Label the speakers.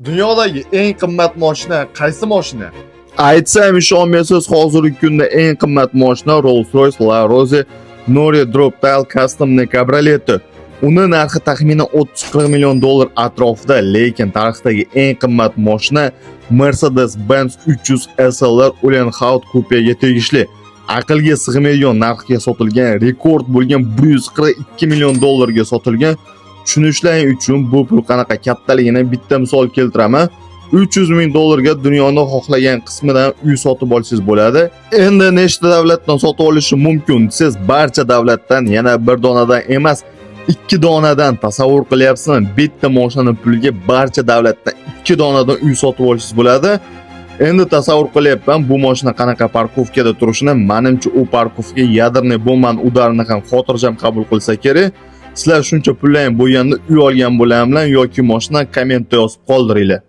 Speaker 1: Dunyodagi eng qimmat mashina qaysi mashina?
Speaker 2: Aytsam ishonmaysiz, hozirgi kunda eng qimmat mashina Rolls-Royce La Rose Noria Drop-Tail Custom kabrioleti. Uni narxi taxminan 30-40 million dollar atrofida, lekin tarixdagi eng qimmat mashina Mercedes-Benz 300 SLR Uhlenhaut Coupe'ga tegishli. Aqlga sig'maydigan narxga sotilgan, rekord bo'lgan 142 million dollarga sotilgan. Tushunishlaring uchun bu pul qanaqa kattaligini bitta misol keltiraman. 300 ming dollarga dunyoni xohlagan qismidan uy sotib olsangiz bo'ladi. Endi nechta davlatdan sotib olishi mumkin? Siz barcha davlatdan, yana bir donadan emas, 2 donadan tasavvur qilyapsizmi? Bitta mashina puliga barcha davlatdan 2 donadan uy sotib olishingiz bo'ladi. Endi tasavvur qilyapman, bu mashina qanaqa parkovkada turishini. Menimcha u parkovka yadroviy bombani udarini ham xotirjam qabul qilsa kerak. Sizlar shuncha pullang bo'lganda uy olgan bo'lamlar yoki mashina kommentda yozib qoldiringlar.